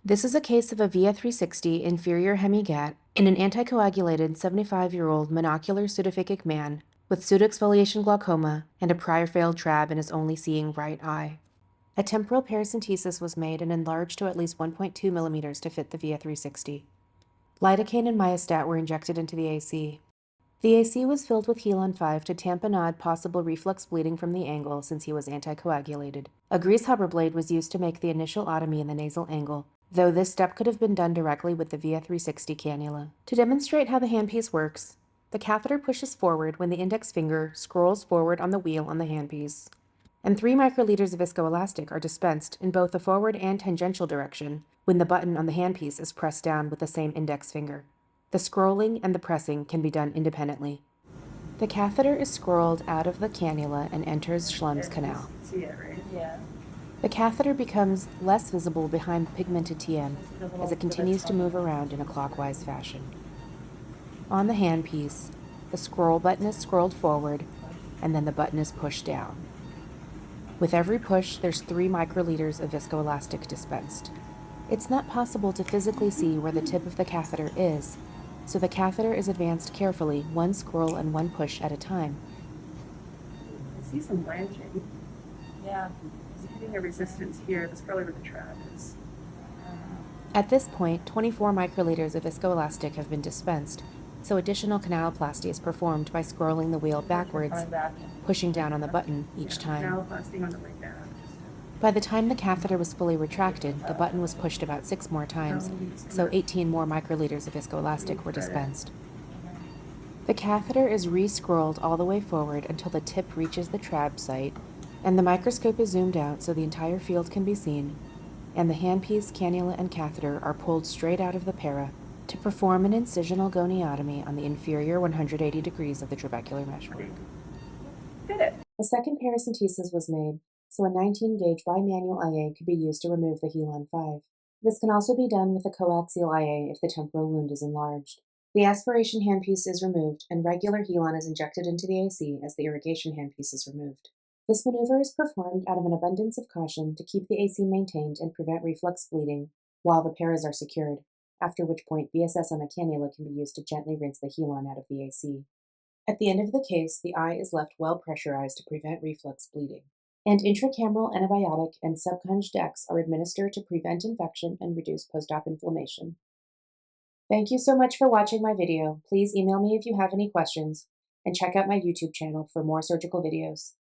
This is a case of a VIA360 inferior Hemi-GATT in an anticoagulated 75-year-old monocular pseudophakic man with pseudoexfoliation glaucoma and a prior failed trab in his only seeing right eye. A temporal paracentesis was made and enlarged to at least 1.2 millimeters to fit the VIA360. Lidocaine and myostat were injected into the AC. The AC was filled with Helon 5 to tamponade possible reflux bleeding from the angle since he was anticoagulated. A grease hopper blade was used to make the initial otomy in the nasal angle, though this step could have been done directly with the VIA360 cannula. To demonstrate how the handpiece works, the catheter pushes forward when the index finger scrolls forward on the wheel on the handpiece, and 3 microliters of viscoelastic are dispensed in both the forward and tangential direction when the button on the handpiece is pressed down with the same index finger. The scrolling and the pressing can be done independently. The catheter is scrolled out of the cannula and enters Schlemm's canal. See it, right? Yeah. The catheter becomes less visible behind the pigmented TM as it continues to move around in a clockwise fashion. On the handpiece, the scroll button is scrolled forward and then the button is pushed down. With every push, there's 3 microliters of viscoelastic dispensed. It's not possible to physically see where the tip of the catheter is, so the catheter is advanced carefully, 1 scroll and 1 push at a time. I see some branching. Yeah. He's hitting a resistance here. That's probably where the trap is. At this point, 24 microliters of viscoelastic have been dispensed, so additional canaloplasty is performed by scrolling the wheel backwards, pushing down on the button each time. Canaloplasty on the way down. By the time the catheter was fully retracted, the button was pushed about 6 more times, so 18 more microliters of viscoelastic were dispensed. The catheter is re-scrolled all the way forward until the tip reaches the trab site, and the microscope is zoomed out so the entire field can be seen, and the handpiece, cannula, and catheter are pulled straight out of the para to perform an incisional goniotomy on the inferior 180 degrees of the trabecular meshwork. Did it. A second paracentesis was made, so a 19-gauge bimanual IA could be used to remove the Helon 5. This can also be done with a coaxial IA if the temporal wound is enlarged. The aspiration handpiece is removed, and regular Helon is injected into the AC as the irrigation handpiece is removed. This maneuver is performed out of an abundance of caution to keep the AC maintained and prevent reflux bleeding while the paras are secured, after which point BSS on a cannula can be used to gently rinse the Helon out of the AC. At the end of the case, the eye is left well pressurized to prevent reflux bleeding, and intracameral antibiotic and subconj dex are administered to prevent infection and reduce post-op inflammation. Thank you so much for watching my video. Please email me if you have any questions, and check out my YouTube channel for more surgical videos.